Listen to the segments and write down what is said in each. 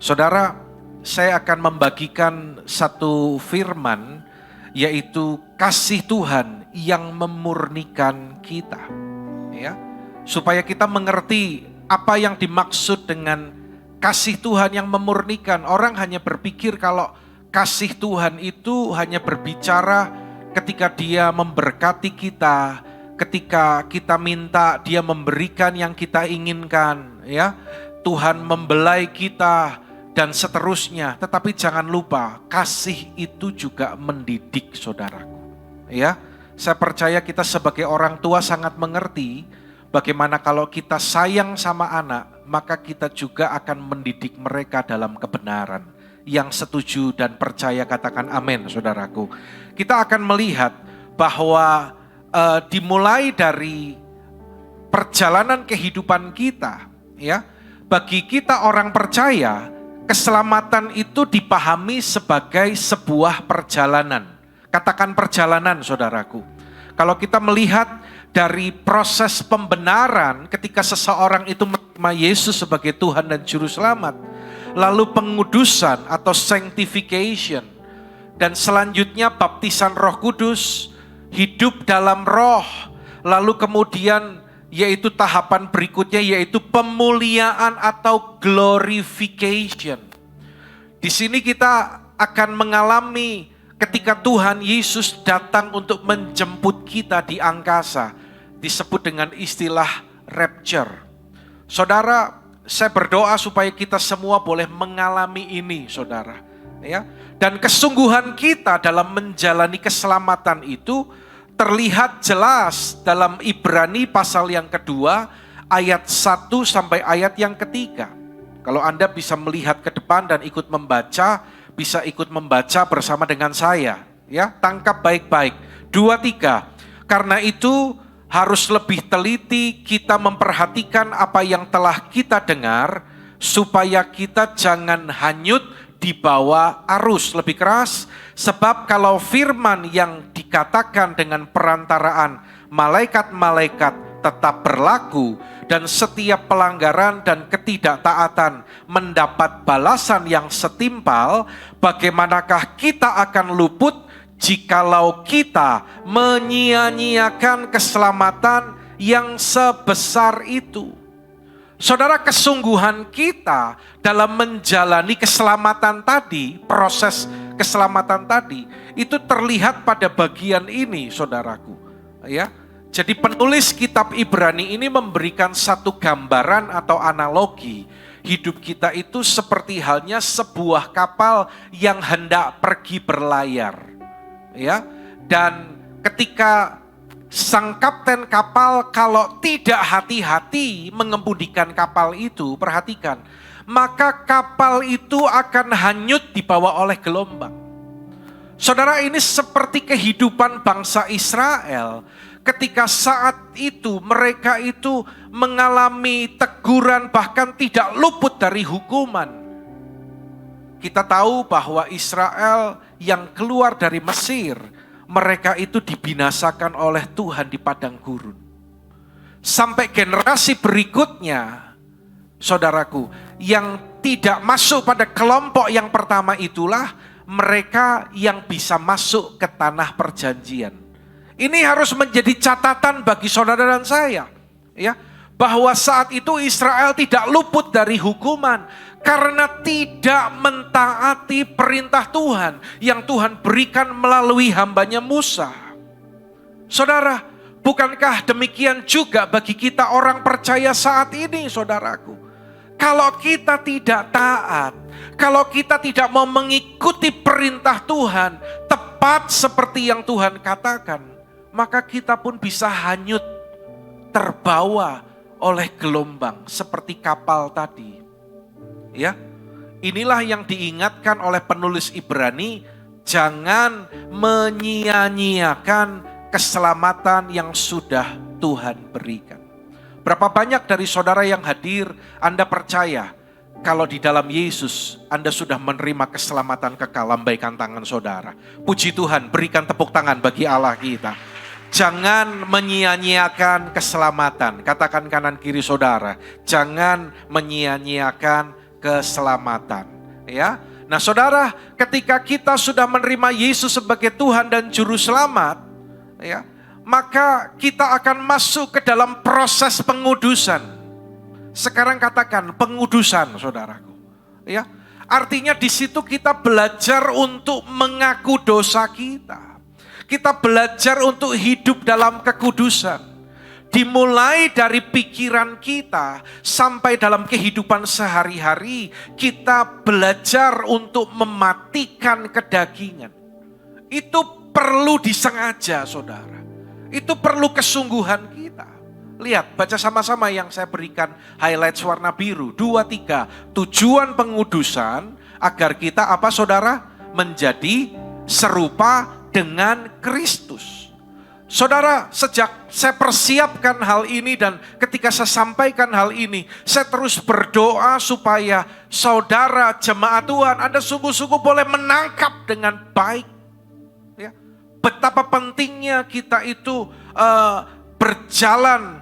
Saudara, saya akan membagikan satu firman, yaitu kasih Tuhan yang memurnikan kita. Ya, supaya kita mengerti apa yang dimaksud dengan kasih Tuhan yang memurnikan. Orang hanya berpikir kalau kasih Tuhan itu hanya berbicara ketika Dia memberkati kita, ketika kita minta Dia memberikan yang kita inginkan, ya. Tuhan membelai kita dan seterusnya. Tetapi jangan lupa, kasih itu juga mendidik, saudaraku. Ya, saya percaya kita sebagai orang tua sangat mengerti bagaimana kalau kita sayang sama anak, maka kita juga akan mendidik mereka dalam kebenaran. Yang setuju dan percaya katakan amin, saudaraku. Kita akan melihat bahwa dimulai dari perjalanan kehidupan kita, ya, bagi kita orang percaya, keselamatan itu dipahami sebagai sebuah perjalanan. Katakan perjalanan, saudaraku. Kalau kita melihat dari proses pembenaran ketika seseorang itu menerima Yesus sebagai Tuhan dan Juru Selamat, lalu pengudusan atau sanctification, dan selanjutnya baptisan Roh Kudus, hidup dalam Roh, lalu kemudian yaitu tahapan berikutnya yaitu pemuliaan atau glorification. Di sini kita akan mengalami ketika Tuhan Yesus datang untuk menjemput kita di angkasa, disebut dengan istilah rapture. Saudara, saya berdoa supaya kita semua boleh mengalami ini, saudara. Ya, dan kesungguhan kita dalam menjalani keselamatan itu terlihat jelas dalam Ibrani pasal yang kedua, ayat 1 sampai ayat yang ketiga. Kalau Anda bisa melihat ke depan dan ikut membaca, bisa ikut membaca bersama dengan saya. Ya, tangkap baik-baik. 2, 3. Karena itu harus lebih teliti kita memperhatikan apa yang telah kita dengar, supaya kita jangan hanyut di bawah arus. Lebih keras, sebab kalau firman yang dikatakan dengan perantaraan malaikat-malaikat tetap berlaku, dan setiap pelanggaran dan ketidaktaatan mendapat balasan yang setimpal, bagaimanakah kita akan luput jikalau kita menyia-nyiakan keselamatan yang sebesar itu? Saudara, kesungguhan kita dalam menjalani keselamatan tadi, proses keselamatan tadi, itu terlihat pada bagian ini, saudaraku. Ya, jadi penulis kitab Ibrani ini memberikan satu gambaran atau analogi. Hidup kita itu seperti halnya sebuah kapal yang hendak pergi berlayar. Ya, dan ketika sang kapten kapal kalau tidak hati-hati mengemudikan kapal itu, perhatikan, maka kapal itu akan hanyut dibawa oleh gelombang. Saudara, ini seperti kehidupan bangsa Israel ketika saat itu mereka itu mengalami teguran, bahkan tidak luput dari hukuman. Kita tahu bahwa Israel yang keluar dari Mesir, mereka itu dibinasakan oleh Tuhan di padang gurun. Sampai generasi berikutnya, saudaraku, yang tidak masuk pada kelompok yang pertama itulah mereka yang bisa masuk ke tanah perjanjian. Ini harus menjadi catatan bagi saudara dan saya, ya, bahwa saat itu Israel tidak luput dari hukuman karena tidak mentaati perintah Tuhan yang Tuhan berikan melalui hambanya Musa. Saudara, bukankah demikian juga bagi kita orang percaya saat ini, saudaraku? Kalau kita tidak taat, kalau kita tidak mau mengikuti perintah Tuhan tepat seperti yang Tuhan katakan, maka kita pun bisa hanyut, terbawa oleh gelombang seperti kapal tadi. Ya, inilah yang diingatkan oleh penulis Ibrani, jangan menyia-nyiakan keselamatan yang sudah Tuhan berikan. Berapa banyak dari saudara yang hadir, Anda percaya kalau di dalam Yesus Anda sudah menerima keselamatan kekal? Lambaikan tangan saudara. Puji Tuhan, berikan tepuk tangan bagi Allah kita. Jangan menyia-nyiakan keselamatan. Katakan kanan kiri saudara, jangan menyia-nyiakan keselamatan. Ya. Nah, saudara, ketika kita sudah menerima Yesus sebagai Tuhan dan Juru Selamat, ya, maka kita akan masuk ke dalam proses pengudusan. Sekarang katakan pengudusan, saudaraku. Ya, artinya di situ kita belajar untuk mengaku dosa kita. Kita belajar untuk hidup dalam kekudusan. Dimulai dari pikiran kita sampai dalam kehidupan sehari-hari, kita belajar untuk mematikan kedagingan. Itu perlu disengaja, saudara. Itu perlu kesungguhan kita. Lihat, baca sama-sama yang saya berikan highlight warna biru. 2, 3. Tujuan pengudusan agar kita apa, saudara? Menjadi serupa dengan Kristus. Saudara, sejak saya persiapkan hal ini dan ketika saya sampaikan hal ini, saya terus berdoa supaya saudara jemaat Tuhan, Anda sungguh-sungguh boleh menangkap dengan baik. Ya, betapa pentingnya kita itu berjalan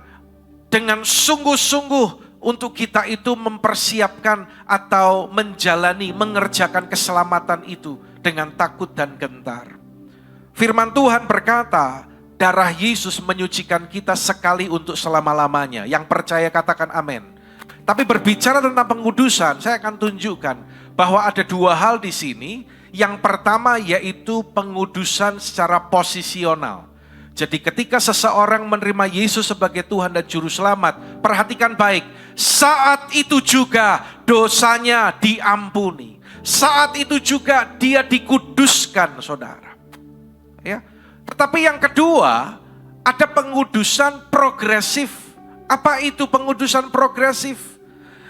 dengan sungguh-sungguh untuk kita itu mempersiapkan atau menjalani, mengerjakan keselamatan itu dengan takut dan gentar. Firman Tuhan berkata, darah Yesus menyucikan kita sekali untuk selama-lamanya. Yang percaya katakan amin. Tapi berbicara tentang pengudusan, saya akan tunjukkan bahwa ada 2 hal di sini. Yang pertama yaitu pengudusan secara posisional. Jadi ketika seseorang menerima Yesus sebagai Tuhan dan Juru Selamat, perhatikan baik, saat itu juga dosanya diampuni. Saat itu juga dia dikuduskan, saudara. Ya. Tetapi yang kedua, ada pengudusan progresif. Apa itu pengudusan progresif?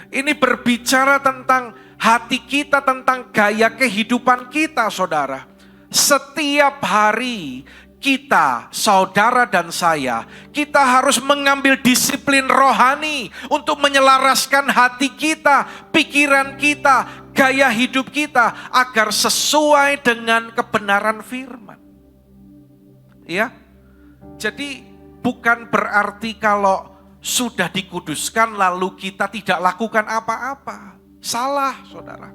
Ini berbicara tentang hati kita, tentang gaya kehidupan kita, saudara. Setiap hari kita, saudara dan saya, kita harus mengambil disiplin rohani untuk menyelaraskan hati kita, pikiran kita, gaya hidup kita, agar sesuai dengan kebenaran firman. Ya, jadi bukan berarti kalau sudah dikuduskan lalu kita tidak lakukan apa-apa. Salah, saudara.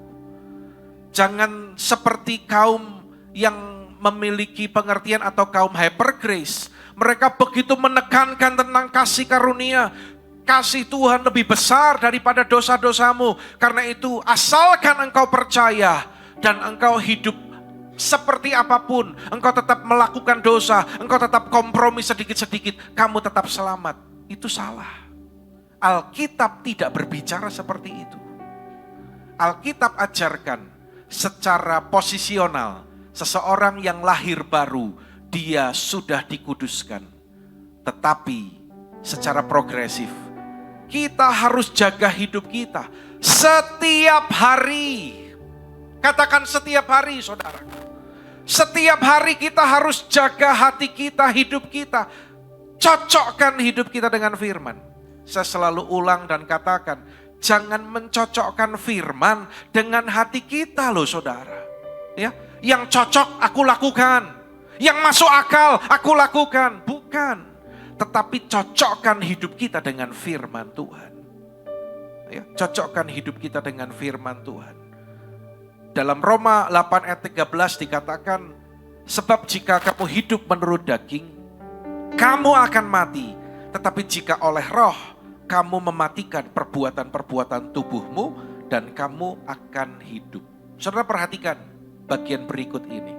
Jangan seperti kaum yang memiliki pengertian atau kaum hyper grace. Mereka begitu menekankan tentang kasih karunia. Kasih Tuhan lebih besar daripada dosa-dosamu. Karena itu asalkan engkau percaya dan engkau hidup seperti apapun, engkau tetap melakukan dosa, engkau tetap kompromi sedikit-sedikit, kamu tetap selamat. Itu salah. Alkitab tidak berbicara seperti itu. Alkitab ajarkan secara posisional, seseorang yang lahir baru, dia sudah dikuduskan. Tetapi secara progresif, kita harus jaga hidup kita setiap hari. Katakan setiap hari, saudara. Setiap hari kita harus jaga hati kita, hidup kita. Cocokkan hidup kita dengan firman. Saya selalu ulang dan katakan, jangan mencocokkan firman dengan hati kita loh, saudara. Ya, yang cocok aku lakukan. Yang masuk akal aku lakukan. Bukan. Tetapi cocokkan hidup kita dengan firman Tuhan. Ya, cocokkan hidup kita dengan firman Tuhan. Dalam Roma 8 ayat 13 dikatakan, sebab jika kamu hidup menurut daging, kamu akan mati. Tetapi jika oleh roh, kamu mematikan perbuatan-perbuatan tubuhmu dan kamu akan hidup. Saudara perhatikan bagian berikut ini.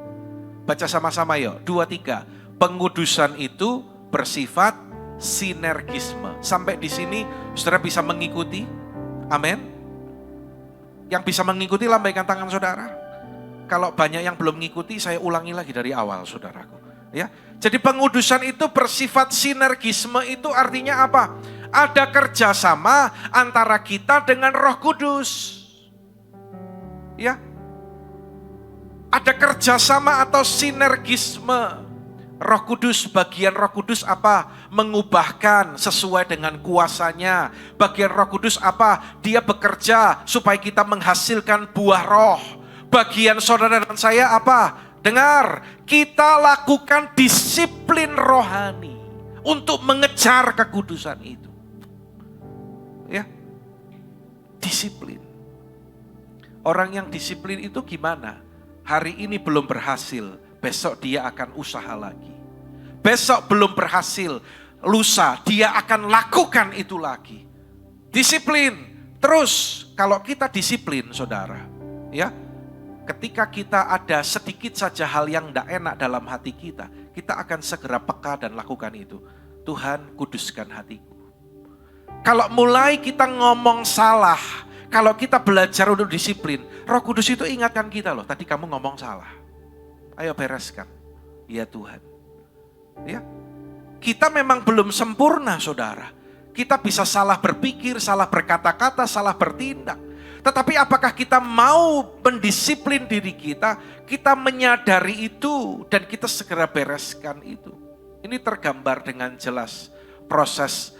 Baca sama-sama yuk, 2, 3. Pengudusan itu bersifat sinergisme. Sampai di sini saudara bisa mengikuti? Amin. Yang bisa mengikuti lambaikan tangan saudara. Kalau banyak yang belum mengikuti, saya ulangi lagi dari awal, saudaraku. Ya, jadi pengudusan itu bersifat sinergisme. Itu artinya apa? Ada kerjasama antara kita dengan Roh Kudus. Ya, ada kerjasama atau sinergisme. Roh Kudus, bagian Roh Kudus apa? Mengubahkan sesuai dengan kuasanya. Bagian Roh Kudus apa? Dia bekerja supaya kita menghasilkan buah roh. Bagian saudara dan saya apa? Dengar, kita lakukan disiplin rohani untuk mengejar kekudusan itu. Ya, disiplin. Orang yang disiplin itu gimana? Hari ini belum berhasil, besok dia akan usaha lagi. Besok belum berhasil, lusa dia akan lakukan itu lagi. Disiplin. Terus kalau kita disiplin, saudara, ya, ketika kita ada sedikit saja hal yang tidak enak dalam hati kita akan segera peka dan lakukan itu. Tuhan, kuduskan hatiku. Kalau mulai kita ngomong salah, kalau kita belajar untuk disiplin, Roh Kudus itu ingatkan kita loh, tadi kamu ngomong salah. Ayo bereskan. Ya Tuhan. Ya. Kita memang belum sempurna, saudara. Kita bisa salah berpikir, salah berkata-kata, salah bertindak. Tetapi apakah kita mau mendisiplin diri kita menyadari itu, dan kita segera bereskan itu. Ini tergambar dengan jelas proses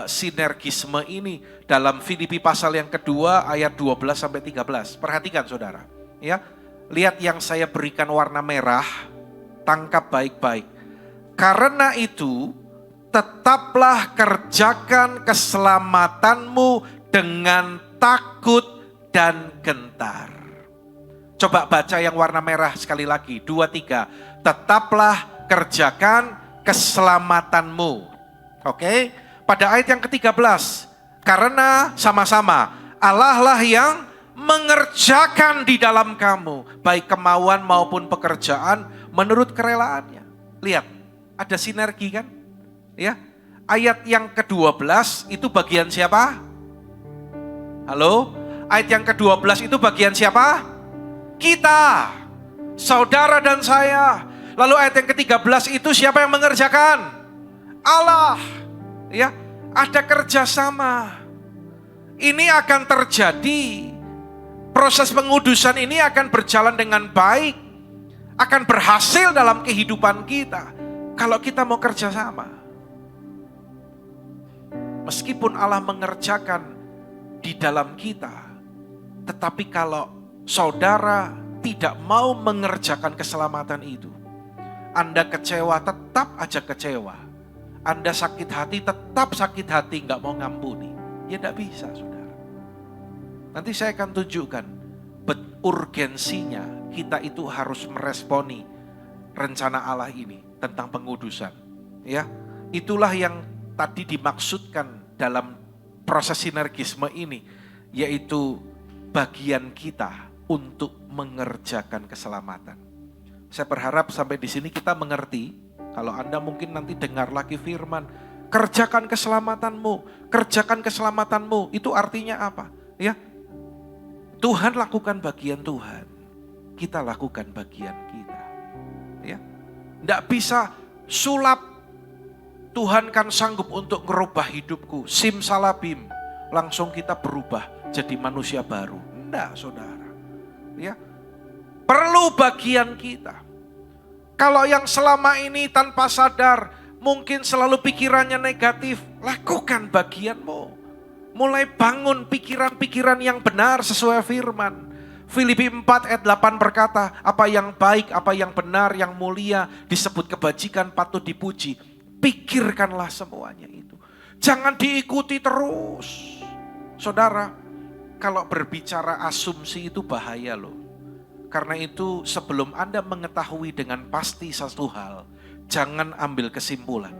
sinergisme ini dalam Filipi pasal yang kedua ayat 12-13. Perhatikan saudara. Ya, lihat yang saya berikan warna merah, tangkap baik-baik. Karena itu, tetaplah kerjakan keselamatanmu dengan takut dan gentar. Coba baca yang warna merah sekali lagi. 2, 3. Tetaplah kerjakan keselamatanmu. Oke? Pada ayat yang ke-13. Karena sama-sama Allah lah yang mengerjakan di dalam kamu, baik kemauan maupun pekerjaan menurut kerelaannya. Lihat, ada sinergi kan? Ya, ayat yang ke-12 itu bagian siapa? Halo? Ayat yang ke-12 itu bagian siapa? Kita, saudara dan saya. Lalu ayat yang ke-13 itu siapa yang mengerjakan? Allah. Ya, ada kerjasama. Ini akan terjadi. Proses pengudusan ini akan berjalan dengan baik. Akan berhasil dalam kehidupan kita. Kalau kita mau kerjasama. Meskipun Allah mengerjakan di dalam kita, tetapi kalau saudara tidak mau mengerjakan keselamatan itu, Anda kecewa, tetap aja kecewa. Anda sakit hati, tetap sakit hati, nggak mau ngampuni. Ya tidak bisa, saudara. Nanti saya akan tunjukkan urgensinya kita itu harus meresponi rencana Allah ini tentang pengudusan. Ya, itulah yang tadi dimaksudkan dalam proses sinergisme ini, yaitu bagian kita untuk mengerjakan keselamatan. Saya berharap sampai di sini kita mengerti. Kalau Anda mungkin nanti dengar lagi firman, kerjakan keselamatanmu, kerjakan keselamatanmu, itu artinya apa? Ya, Tuhan lakukan bagian Tuhan, kita lakukan bagian kita. Ya, tidak bisa sulap. Tuhan kan sanggup untuk merubah hidupku, simsalabim, langsung kita berubah jadi manusia baru. Tidak, saudara. Ya, perlu bagian kita. Kalau yang selama ini tanpa sadar, mungkin selalu pikirannya negatif, lakukan bagianmu. Mulai bangun pikiran-pikiran yang benar sesuai firman. Filipi 4 ayat 8 berkata, apa yang baik, apa yang benar, yang mulia, disebut kebajikan, patut dipuji. Pikirkanlah semuanya itu. Jangan diikuti terus. Saudara, kalau berbicara asumsi itu bahaya loh. Karena itu sebelum Anda mengetahui dengan pasti satu hal, jangan ambil kesimpulan.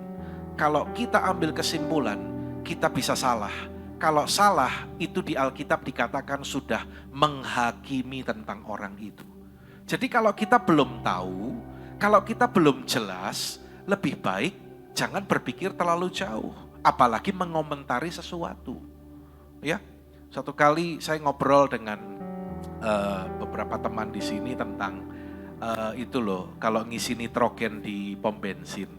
Kalau kita ambil kesimpulan, kita bisa salah. Kalau salah, itu di Alkitab dikatakan sudah menghakimi tentang orang itu. Jadi kalau kita belum tahu, kalau kita belum jelas, lebih baik jangan berpikir terlalu jauh. Apalagi mengomentari sesuatu. Ya, satu kali saya ngobrol dengan beberapa teman di sini tentang itu loh, kalau ngisi nitrogen di pom bensin.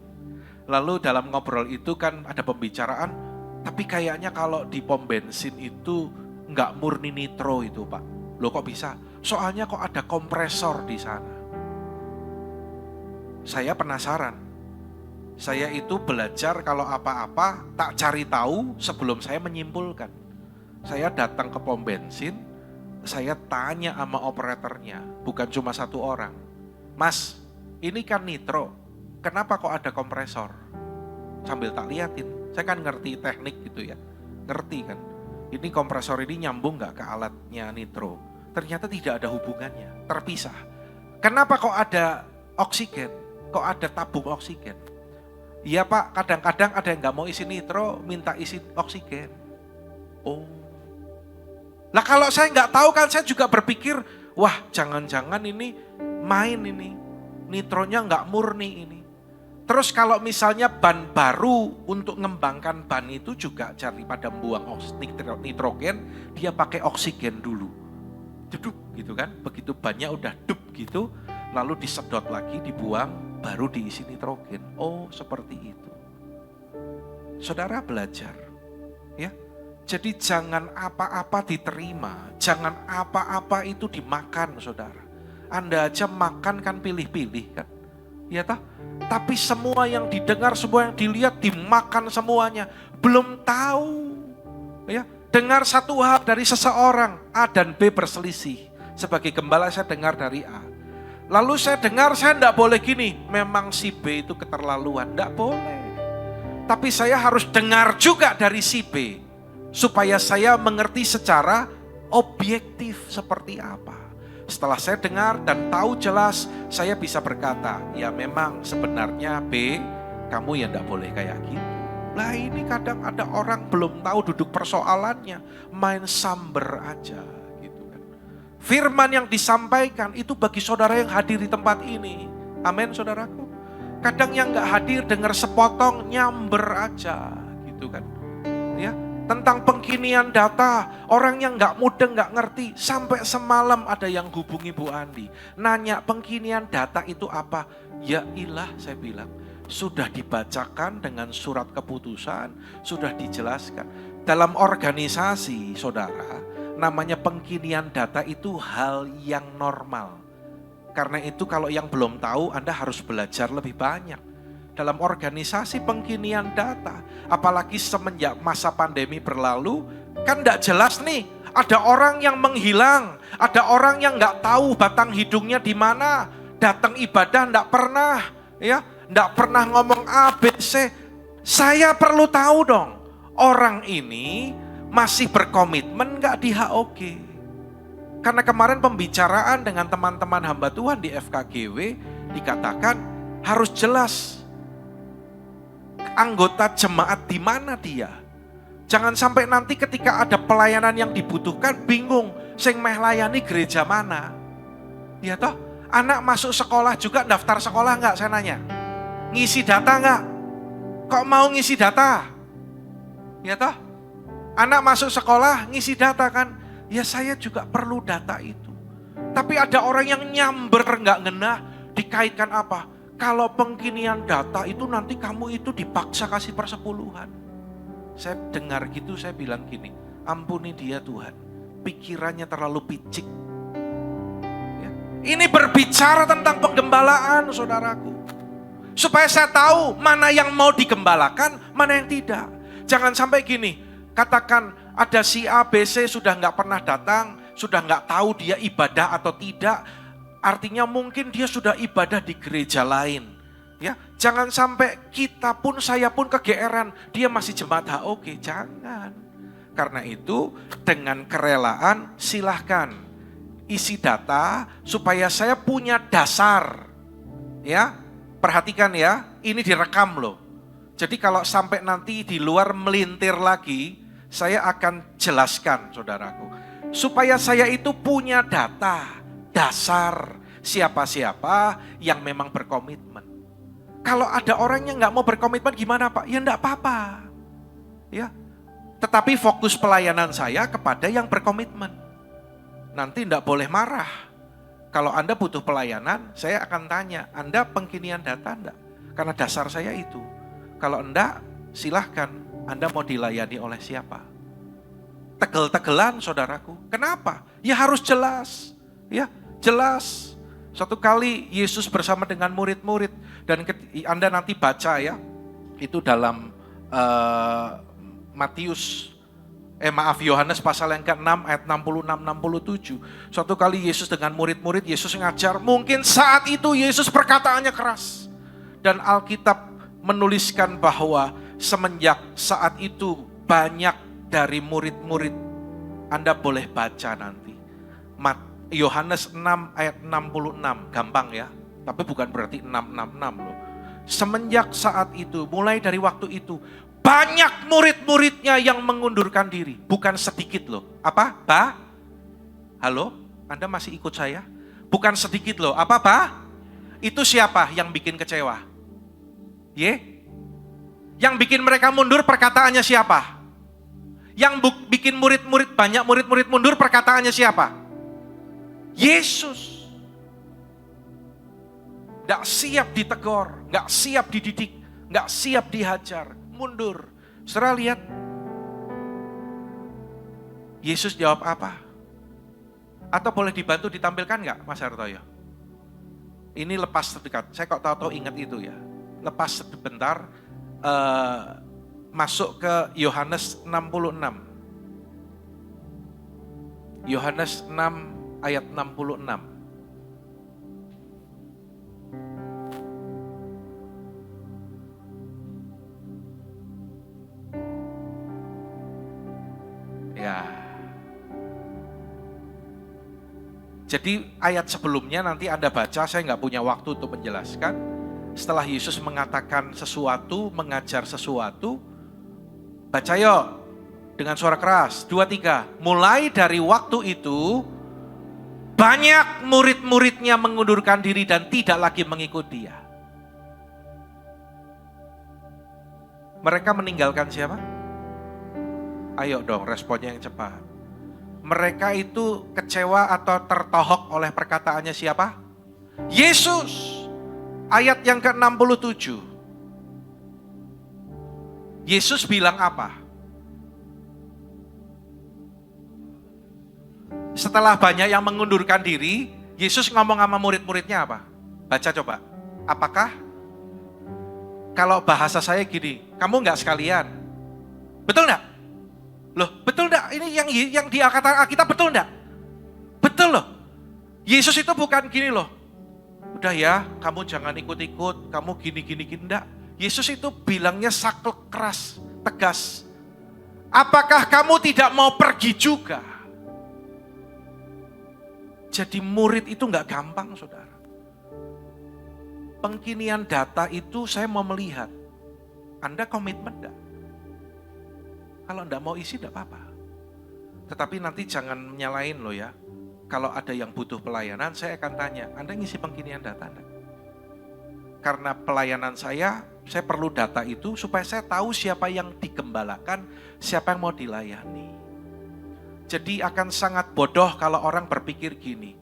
Lalu dalam ngobrol itu kan ada pembicaraan, tapi kayaknya kalau di pom bensin itu nggak murni nitro itu Pak. Loh kok bisa? Soalnya kok ada kompresor di sana. Saya penasaran. Saya itu belajar kalau apa-apa tak cari tahu sebelum saya menyimpulkan. Saya datang ke pom bensin, saya tanya sama operatornya, bukan cuma satu orang. Mas, ini kan nitro, kenapa kok ada kompresor? Sambil tak liatin, saya kan ngerti teknik gitu ya, ngerti kan. Ini kompresor ini nyambung gak ke alatnya nitro? Ternyata tidak ada hubungannya, terpisah. Kenapa kok ada oksigen? Kok ada tabung oksigen? Iya Pak, kadang-kadang ada yang nggak mau isi nitro, minta isi oksigen. Oh. Lah kalau saya nggak tahu kan saya juga berpikir, wah jangan-jangan ini main ini. Nitronya nggak murni ini. Terus kalau misalnya ban baru untuk mengembangkan ban itu juga daripada buang nitrogen, dia pakai oksigen dulu. Deduk gitu kan, begitu bannya udah dup gitu, lalu disedot lagi, dibuang, baru diisi nitrogen. Oh seperti itu. Saudara belajar, ya. Jadi jangan apa-apa diterima, jangan apa-apa itu dimakan, saudara. Anda aja makan kan pilih-pilih kan, ya toh? Tapi semua yang didengar, semua yang dilihat, dimakan semuanya. Belum tahu, ya. Dengar satu hal dari seseorang, A dan B berselisih. Sebagai gembala saya dengar dari A. Lalu saya dengar, saya tidak boleh gini, memang si B itu keterlaluan. Tidak boleh. Tapi saya harus dengar juga dari si B. Supaya saya mengerti secara objektif seperti apa. Setelah saya dengar dan tahu jelas, saya bisa berkata, ya memang sebenarnya B, kamu ya tidak boleh kayak gitu. Lah ini kadang ada orang belum tahu duduk persoalannya, main samber aja gitu kan. Firman yang disampaikan itu bagi saudara yang hadir di tempat ini. Amin saudaraku. Kadang yang gak hadir dengar sepotong nyamber aja gitu kan. Ya, tentang pengkinian data, orang yang gak mudeng gak ngerti. Sampai semalam ada yang hubungi Bu Andi, nanya pengkinian data itu apa? Ya ilah saya bilang, sudah dibacakan dengan surat keputusan, sudah dijelaskan. Dalam organisasi, saudara, namanya pengkinian data itu hal yang normal. Karena itu kalau yang belum tahu, Anda harus belajar lebih banyak. Dalam organisasi pengkinian data, apalagi semenjak masa pandemi berlalu, kan tidak jelas nih. Ada orang yang menghilang, ada orang yang nggak tahu batang hidungnya di mana, datang ibadah nggak pernah, ya. Tidak pernah ngomong A, B, C. Saya perlu tahu dong, orang ini masih berkomitmen gak di HOG? Karena kemarin pembicaraan dengan teman-teman hamba Tuhan di FKGW, dikatakan harus jelas anggota jemaat di mana dia. Jangan sampai nanti ketika ada pelayanan yang dibutuhkan, bingung, sing meh layani gereja mana. Ya toh, anak masuk sekolah juga daftar sekolah gak, saya nanya. Ngisi data enggak? Kok mau ngisi data? Ya toh? Anak masuk sekolah ngisi data kan? Ya saya juga perlu data itu. Tapi ada orang yang nyamber enggak ngena, dikaitkan apa? Kalau pengkinian data itu nanti kamu itu dipaksa kasih persepuluhan. Saya dengar gitu, saya bilang gini, ampuni dia Tuhan, pikirannya terlalu picik. Ya. Ini berbicara tentang penggembalaan saudaraku. Supaya saya tahu mana yang mau digembalakan, mana yang tidak. Jangan sampai gini, katakan ada si A, B, C sudah nggak pernah datang, sudah nggak tahu dia ibadah atau tidak. Artinya mungkin dia sudah ibadah di gereja lain. Ya, jangan sampai kita pun, saya pun kegeeran, dia masih jemaat HOG, jangan. Karena itu dengan kerelaan silahkan isi data supaya saya punya dasar. Ya. Perhatikan ya, ini direkam loh. Jadi kalau sampai nanti di luar melintir lagi, saya akan jelaskan saudaraku. Supaya saya itu punya data, dasar, siapa-siapa yang memang berkomitmen. Kalau ada orang yang gak mau berkomitmen gimana Pak? Ya enggak apa-apa. Ya. Tetapi fokus pelayanan saya kepada yang berkomitmen. Nanti enggak boleh marah. Kalau Anda butuh pelayanan, saya akan tanya, Anda pengkinian data enggak? Karena dasar saya itu. Kalau enggak, silahkan Anda mau dilayani oleh siapa? Tegel-tegelan saudaraku. Kenapa? Ya harus jelas. Ya, jelas. Suatu kali Yesus bersama dengan murid-murid. Dan Anda nanti baca ya, itu dalam Yohanes pasal yang ke-6 ayat 66-67. Suatu kali Yesus dengan murid-murid, Yesus ngajar. Mungkin saat itu Yesus perkataannya keras. Dan Alkitab menuliskan bahwa semenjak saat itu banyak dari murid-murid, Anda boleh baca nanti, Yohanes 6 ayat 66, gampang ya. Tapi bukan berarti 666 loh. Semenjak saat itu, mulai dari waktu itu, banyak murid-muridnya yang mengundurkan diri. Bukan sedikit loh. Apa? Halo? Anda masih ikut saya? Bukan sedikit loh. Apa? Itu siapa yang bikin kecewa? Yang bikin mereka mundur perkataannya siapa? Yang bikin banyak murid-murid mundur perkataannya siapa? Yesus. Gak siap ditegur, gak siap dididik, gak siap dihajar, mundur. Saudara lihat, Yesus jawab apa? Atau boleh dibantu ditampilkan gak Mas Hartoyo? Ini lepas sedekat, saya kok tahu-tahu ingat itu ya. Lepas sebentar, masuk ke Yohanes 66. Yohanes 6 ayat 66. Ya. Jadi ayat sebelumnya nanti Anda baca, saya nggak punya waktu untuk menjelaskan. Setelah Yesus mengatakan sesuatu, mengajar sesuatu, baca yuk dengan suara keras, 2, 3. Mulai dari waktu itu, banyak murid-muridnya mengundurkan diri dan tidak lagi mengikut dia. Mereka meninggalkan siapa? Ayo dong responnya yang cepat. Mereka itu kecewa atau tertohok oleh perkataannya siapa? Yesus. Ayat yang ke-67. Yesus bilang apa? Setelah banyak yang mengundurkan diri, Yesus ngomong sama murid-muridnya apa? Baca coba. Apakah? Kalau bahasa saya gini, kamu nggak sekalian? Betul nggak? Loh, betul nggak? Ini yang di Alkitab betul nggak? Betul loh. Yesus itu bukan gini loh. Udah ya, kamu jangan ikut-ikut, kamu gini-gini enggak. Yesus itu bilangnya saklek keras, tegas. Apakah kamu tidak mau pergi juga? Jadi murid itu nggak gampang, saudara. Pengkinian data itu saya mau melihat. Anda komitmen enggak? Kalau enggak mau isi enggak apa-apa. Tetapi nanti jangan nyalain loh ya. Kalau ada yang butuh pelayanan, saya akan tanya, Anda ngisi pengkinian data enggak? Karena pelayanan saya perlu data itu supaya saya tahu siapa yang digembalakan, siapa yang mau dilayani. Jadi akan sangat bodoh kalau orang berpikir gini,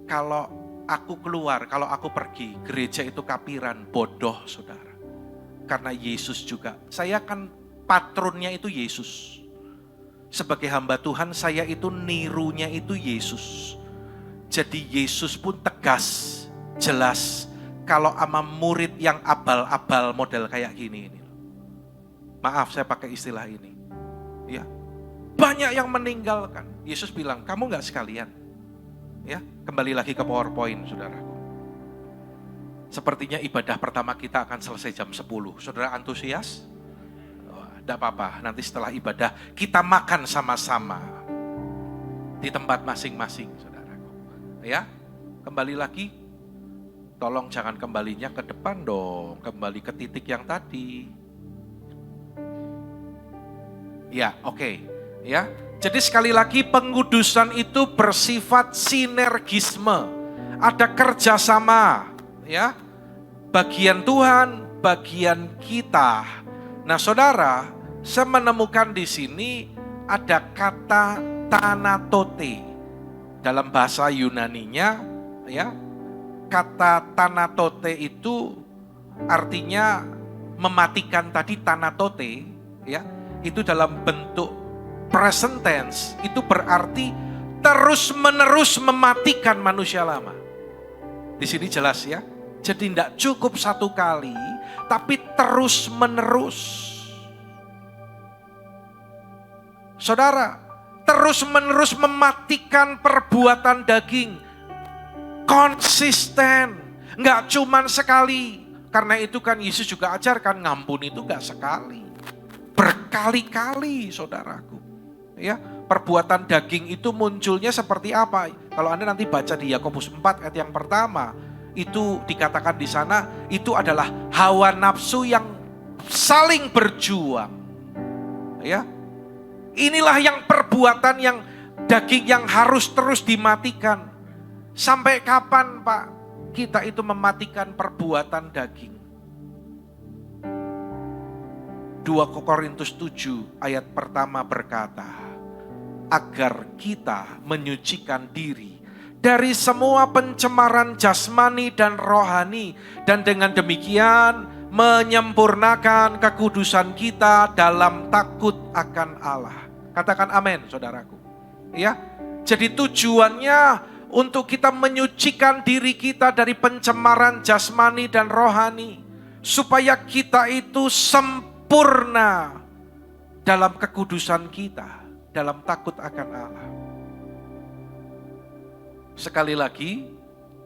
kalau aku keluar, kalau aku pergi, gereja itu kapiran. Bodoh saudara. Karena Yesus juga, saya kan patronnya itu Yesus. Sebagai hamba Tuhan, saya itu nirunya itu Yesus. Jadi Yesus pun tegas, jelas, kalau sama murid yang abal-abal model kayak gini ini. Maaf saya pakai istilah ini. Ya. Banyak yang meninggalkan. Yesus bilang, kamu nggak sekalian. Ya, kembali lagi ke PowerPoint, saudaraku. Sepertinya ibadah pertama kita akan selesai jam 10. Saudara antusias? Tidak apa-apa, nanti setelah ibadah kita makan sama-sama di tempat masing-masing, saudaraku. Ya, kembali lagi. Tolong jangan kembalinya ke depan dong, kembali ke titik yang tadi. Ya, oke. Ya, jadi sekali lagi pengudusan itu bersifat sinergisme, ada kerjasama, ya, bagian Tuhan, bagian kita. Nah, saudara, saya menemukan di sini ada kata tanatote dalam bahasa Yunaninya, ya, kata tanatote itu artinya mematikan tadi tanatote, ya, itu dalam bentuk present tense, itu berarti terus-menerus mematikan manusia lama. Di sini jelas ya. Jadi tidak cukup satu kali, tapi terus-menerus. Saudara, terus-menerus mematikan perbuatan daging. Konsisten, nggak cuman sekali. Karena itu kan Yesus juga ajarkan ngampun itu nggak sekali, berkali-kali, saudaraku. Ya, Perbuatan daging itu munculnya seperti apa? Kalau Anda nanti baca di Yakobus 4 ayat yang pertama, itu dikatakan di sana, itu adalah hawa nafsu yang saling berjuang. Ya. Inilah yang perbuatan yang daging yang harus terus dimatikan. Sampai kapan, Pak, kita itu mematikan perbuatan daging? 2 Korintus 7 ayat pertama berkata, agar kita menyucikan diri dari semua pencemaran jasmani dan rohani, dan dengan demikian menyempurnakan kekudusan kita dalam takut akan Allah. Katakan amin, saudaraku. Ya, jadi tujuannya untuk kita menyucikan diri kita dari pencemaran jasmani dan rohani, supaya kita itu sempurna dalam kekudusan kita, dalam takut akan Allah. Sekali lagi,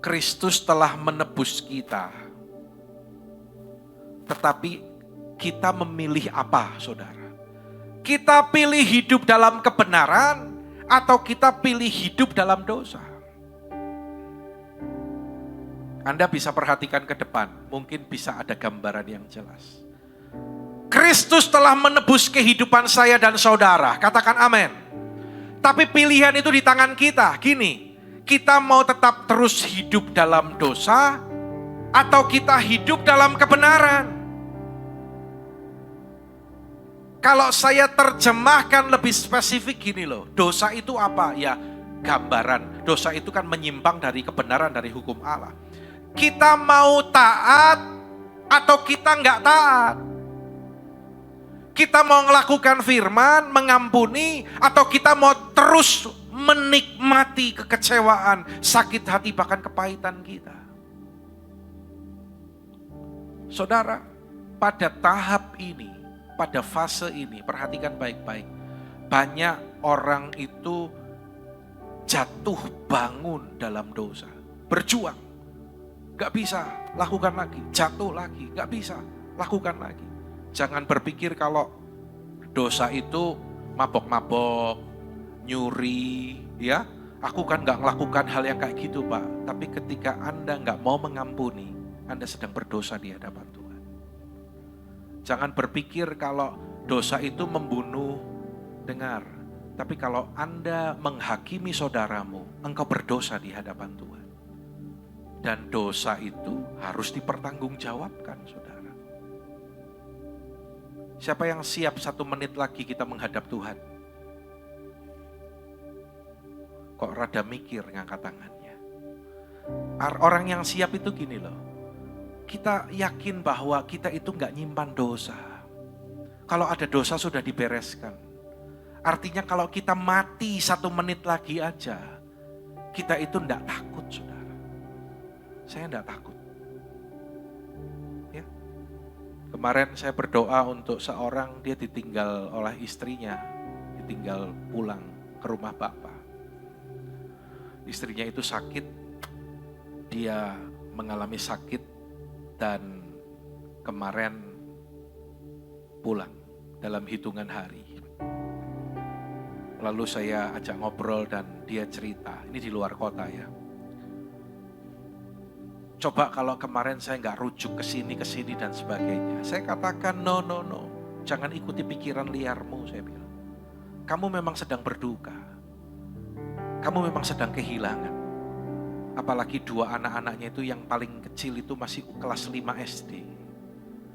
Kristus telah menebus kita. Tetapi kita memilih apa, saudara? Kita pilih hidup dalam kebenaran atau kita pilih hidup dalam dosa? Anda bisa perhatikan ke depan, mungkin bisa ada gambaran yang jelas. Kristus telah menebus kehidupan saya dan saudara. Katakan amin. Tapi pilihan itu di tangan kita. Gini, kita mau tetap terus hidup dalam dosa atau kita hidup dalam kebenaran? Kalau saya terjemahkan lebih spesifik gini loh. Dosa itu apa? Ya, gambaran. Dosa itu kan menyimpang dari kebenaran, dari hukum Allah. Kita mau taat atau kita nggak taat? Kita mau melakukan firman, mengampuni, atau kita mau terus menikmati kekecewaan, sakit hati, bahkan kepahitan kita? Saudara, pada tahap ini, pada fase ini, perhatikan baik-baik. Banyak orang itu jatuh bangun dalam dosa. Berjuang, gak bisa, lakukan lagi. Jatuh lagi, gak bisa, lakukan lagi. Jangan berpikir kalau dosa itu mabok-mabok, nyuri, ya. Aku kan gak melakukan hal yang kayak gitu, Pak. Tapi ketika Anda gak mau mengampuni, Anda sedang berdosa di hadapan Tuhan. Jangan berpikir kalau dosa itu membunuh. Dengar, tapi kalau Anda menghakimi saudaramu, engkau berdosa di hadapan Tuhan. Dan dosa itu harus dipertanggungjawabkan, saudara. Siapa yang siap 1 menit lagi kita menghadap Tuhan? Kok rada mikir ngangkat tangannya? Orang yang siap itu gini loh. Kita yakin bahwa kita itu gak nyimpan dosa. Kalau ada dosa sudah dibereskan. Artinya kalau kita mati 1 menit lagi aja, kita itu gak takut, saudara. Saya gak takut. Ya. Kemarin saya berdoa untuk seorang, dia ditinggal oleh istrinya, ditinggal pulang ke rumah bapak. Istrinya itu sakit, dia mengalami sakit dan kemarin pulang dalam hitungan hari. Lalu saya ajak ngobrol dan dia cerita, ini di luar kota ya. Coba kalau kemarin saya nggak rujuk ke sini dan sebagainya. Saya katakan no. Jangan ikuti pikiran liarmu, saya bilang. Kamu memang sedang berduka. Kamu memang sedang kehilangan. Apalagi 2 anak-anaknya itu yang paling kecil itu masih kelas 5 SD.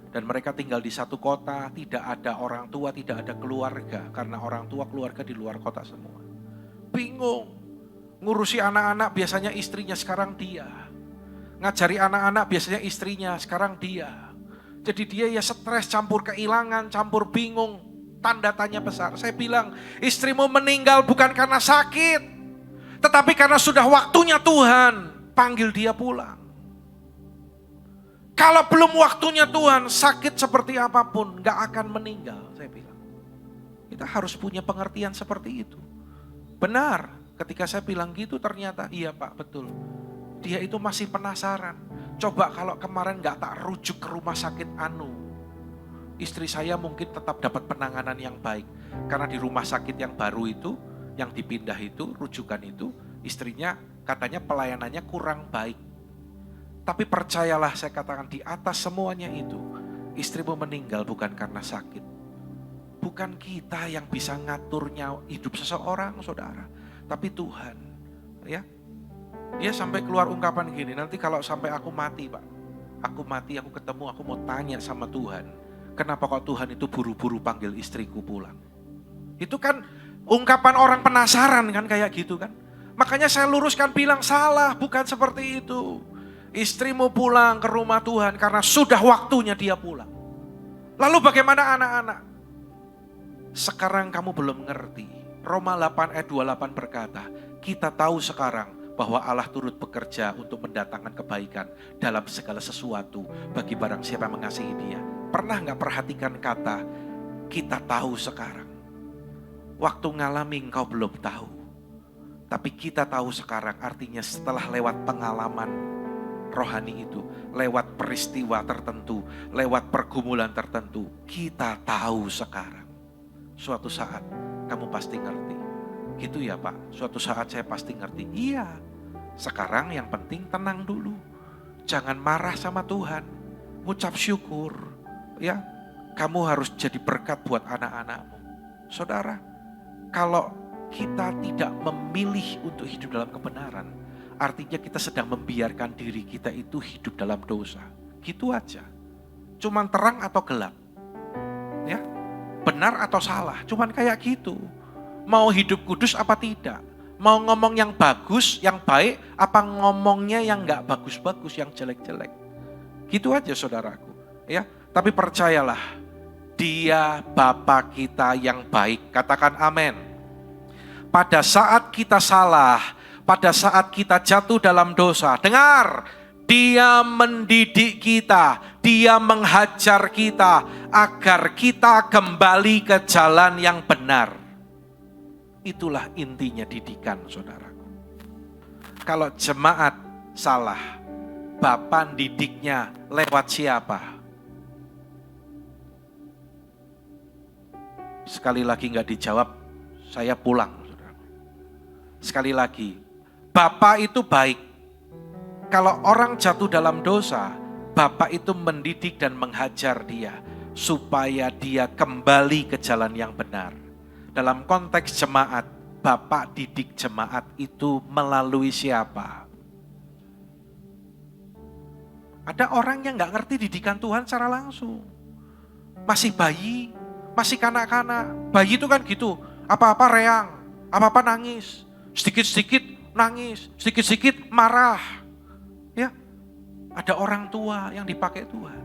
Dan mereka tinggal di satu kota, tidak ada orang tua, tidak ada keluarga. Karena orang tua keluarga di luar kota semua. Bingung. Ngurusi anak-anak biasanya istrinya, sekarang dia. Ngajari anak-anak biasanya istrinya, sekarang dia. Jadi dia ya stres, campur kehilangan, campur bingung, tanda tanya besar. Saya bilang, istrimu meninggal bukan karena sakit, tetapi karena sudah waktunya Tuhan panggil dia pulang. Kalau belum waktunya Tuhan, sakit seperti apapun gak akan meninggal, saya bilang. Kita harus punya pengertian seperti itu. Benar, ketika saya bilang gitu ternyata, iya Pak, betul. Dia itu masih penasaran. Coba kalau kemarin gak tak rujuk ke rumah sakit istri saya mungkin tetap dapat penanganan yang baik. Karena di rumah sakit yang baru itu, Yang dipindah itu, rujukan itu, istrinya katanya pelayanannya kurang baik. Tapi percayalah, saya katakan di atas semuanya itu, istrimu meninggal bukan karena sakit. Bukan kita yang bisa ngaturnya hidup seseorang, saudara. Tapi Tuhan, ya. Dia sampai keluar ungkapan gini, nanti kalau sampai aku mati, Pak. Aku mati, aku ketemu, aku mau tanya sama Tuhan. Kenapa kok Tuhan itu buru-buru panggil istriku pulang? Itu kan ungkapan orang penasaran kan, kayak gitu kan. Makanya saya luruskan bilang salah, bukan seperti itu. Istrimu pulang ke rumah Tuhan karena sudah waktunya dia pulang. Lalu bagaimana anak-anak? Sekarang kamu belum ngerti. Roma 8 ayat 28 berkata, kita tahu sekarang bahwa Allah turut bekerja untuk mendatangkan kebaikan dalam segala sesuatu bagi barang siapa yang mengasihi dia. Pernah gak perhatikan kata, kita tahu sekarang. Waktu ngalami engkau belum tahu. Tapi kita tahu sekarang, artinya setelah lewat pengalaman rohani itu, lewat peristiwa tertentu, lewat pergumulan tertentu, kita tahu sekarang. Suatu saat kamu pasti ngerti. Gitu ya Pak, suatu saat saya pasti ngerti. Iya, sekarang yang penting tenang dulu. Jangan marah sama Tuhan, ucap syukur. Ya, kamu harus jadi berkat buat anak-anakmu. Saudara, kalau kita tidak memilih untuk hidup dalam kebenaran, artinya kita sedang membiarkan diri kita itu hidup dalam dosa. Gitu aja. Cuman terang atau gelap. Ya, benar atau salah, cuman kayak gitu. Mau hidup kudus apa tidak? Mau ngomong yang bagus, yang baik, apa ngomongnya yang gak bagus-bagus, yang jelek-jelek. Gitu aja saudaraku. Ya, tapi percayalah, Dia Bapa kita yang baik. Katakan amin. Pada saat kita salah, pada saat kita jatuh dalam dosa, dengar, Dia mendidik kita, Dia menghajar kita agar kita kembali ke jalan yang benar. Itulah intinya didikan, saudaraku. Kalau jemaat salah, Bapa didiknya lewat siapa? Sekali lagi gak dijawab, saya pulang. Sekali lagi, Bapa itu baik. Kalau orang jatuh dalam dosa, Bapa itu mendidik dan menghajar dia supaya dia kembali ke jalan yang benar. Dalam konteks jemaat, Bapa didik jemaat itu melalui siapa? Ada orang yang gak ngerti didikan Tuhan secara langsung. Masih bayi, masih kanak-kanak. Bayi itu kan gitu, apa-apa reang, apa-apa nangis. Sedikit-sedikit nangis, sedikit-sedikit marah. Ya, ada orang tua yang dipakai Tuhan.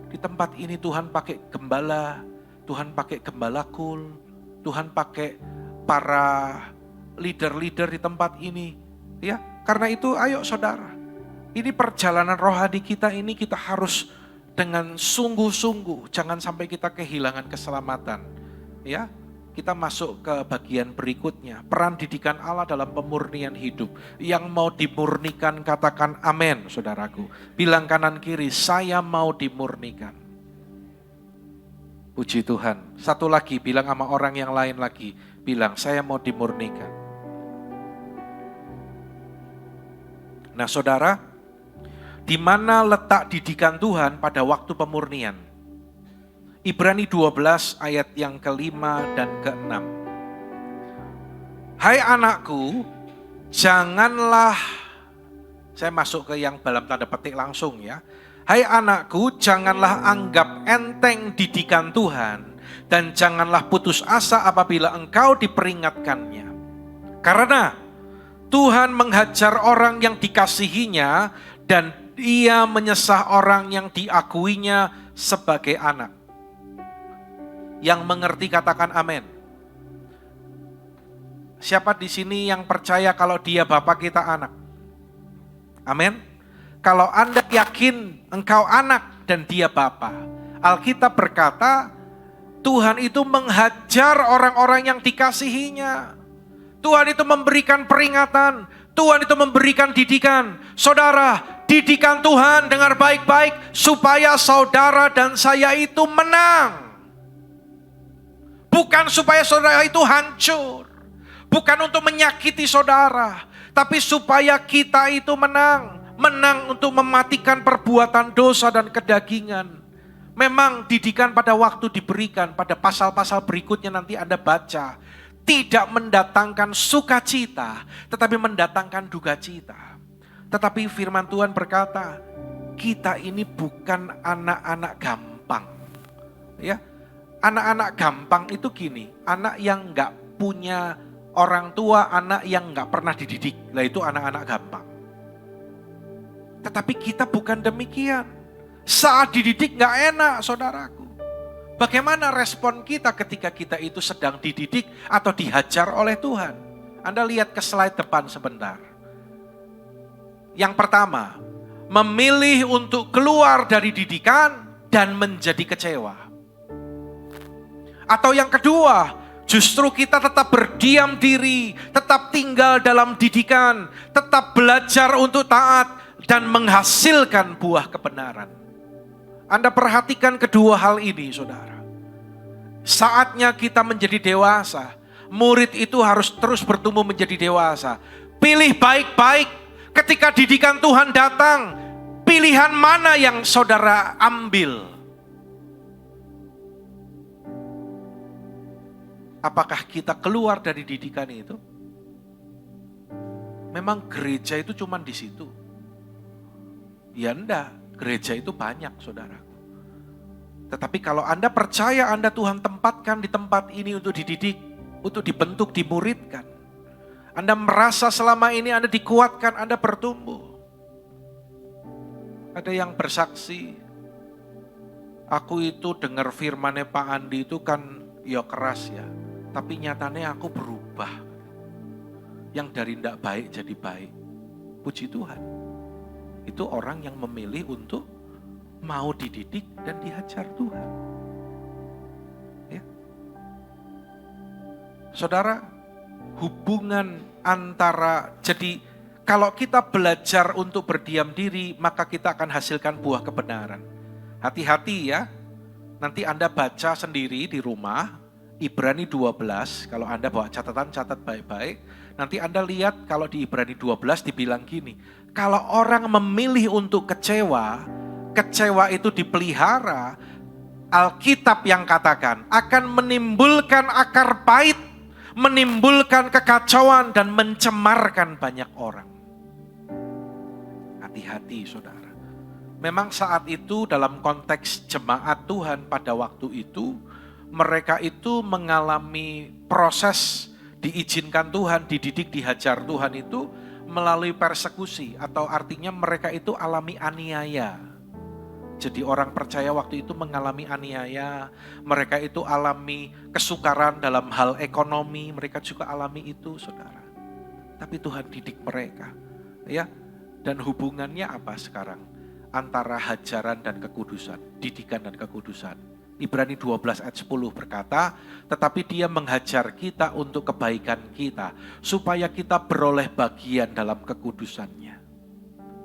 Di tempat ini Tuhan pakai gembala, Tuhan pakai gembala kul, Tuhan pakai para leader-leader di tempat ini. Ya, karena itu ayo saudara, ini perjalanan rohani kita ini kita harus dengan sungguh-sungguh, jangan sampai kita kehilangan keselamatan. Ya. Kita masuk ke bagian berikutnya. Peran didikan Allah dalam pemurnian hidup. Yang mau dimurnikan katakan amin, saudaraku. Bilang kanan kiri, saya mau dimurnikan. Puji Tuhan. Satu lagi, bilang sama orang yang lain lagi. Bilang, saya mau dimurnikan. Nah saudara, di mana letak didikan Tuhan pada waktu pemurnian? Ibrani 12 ayat yang kelima dan keenam. Hai anakku, janganlah, saya masuk ke yang dalam tanda petik langsung ya. Hai anakku, janganlah anggap enteng didikan Tuhan dan janganlah putus asa apabila engkau diperingatkannya. Karena Tuhan menghajar orang yang dikasihinya dan Ia menyesah orang yang diakuinya sebagai anak. Yang mengerti katakan amin. Siapa di sini yang percaya kalau Dia Bapa kita anak? Amin. Kalau Anda yakin engkau anak dan Dia Bapa, Alkitab berkata Tuhan itu menghajar orang-orang yang dikasihinya. Tuhan itu memberikan peringatan, Tuhan itu memberikan didikan. Saudara, didikan Tuhan dengar baik-baik supaya saudara dan saya itu menang. Bukan supaya saudara itu hancur. Bukan untuk menyakiti saudara, tapi supaya kita itu menang. Menang untuk mematikan perbuatan dosa dan kedagingan. Memang didikan pada waktu diberikan, pada pasal-pasal berikutnya nanti Anda baca. Tidak mendatangkan sukacita, tetapi mendatangkan duka cita. Tetapi firman Tuhan berkata, kita ini bukan anak-anak gampang. Ya, anak-anak gampang itu gini, anak yang enggak punya orang tua, anak yang enggak pernah dididik. Lah itu anak-anak gampang. Tetapi kita bukan demikian. Saat dididik enggak enak, saudaraku. Bagaimana respon kita ketika kita itu sedang dididik atau dihajar oleh Tuhan? Anda lihat ke slide depan sebentar. Yang pertama, memilih untuk keluar dari didikan dan menjadi kecewa. Atau yang kedua, justru kita tetap berdiam diri, tetap tinggal dalam didikan, tetap belajar untuk taat dan menghasilkan buah kebenaran. Anda perhatikan kedua hal ini, saudara. Saatnya kita menjadi dewasa. Murid itu harus terus bertumbuh menjadi dewasa. Pilih baik-baik ketika didikan Tuhan datang. Pilihan mana yang saudara ambil? Apakah kita keluar dari didikan itu? Memang gereja itu cuma di situ. Ya enggak, gereja itu banyak, saudara. Tetapi kalau Anda percaya Anda Tuhan tempatkan di tempat ini untuk dididik, untuk dibentuk, dimuridkan. Anda merasa selama ini Anda dikuatkan, Anda bertumbuh. Ada yang bersaksi, aku itu dengar firman-Nya Pak Andi itu kan ya keras ya, tapi nyatanya aku berubah. Yang dari tidak baik jadi baik. Puji Tuhan. Itu orang yang memilih untuk mau dididik dan dihajar Tuhan. Ya. Saudara, hubungan antara, jadi kalau kita belajar untuk berdiam diri, maka kita akan hasilkan buah kebenaran. Hati-hati ya, nanti Anda baca sendiri di rumah, Ibrani 12, kalau Anda bawa catatan, catat baik-baik. Nanti Anda lihat kalau di Ibrani 12 dibilang gini, kalau orang memilih untuk kecewa, kecewa itu dipelihara, Alkitab yang katakan akan menimbulkan akar pahit, menimbulkan kekacauan dan mencemarkan banyak orang. Hati-hati saudara. Memang saat itu dalam konteks jemaat Tuhan pada waktu itu, mereka itu mengalami proses diizinkan Tuhan, dididik, dihajar Tuhan itu melalui persekusi, atau artinya mereka itu alami aniaya. Jadi orang percaya waktu itu mengalami aniaya, mereka itu alami kesukaran dalam hal ekonomi, mereka juga alami itu, saudara. Tapi Tuhan didik mereka, ya. Dan hubungannya apa sekarang? Antara hajaran dan kekudusan, didikan dan kekudusan. Ibrani 12 ayat 10 berkata, tetapi Dia menghajar kita untuk kebaikan kita, supaya kita beroleh bagian dalam kekudusannya.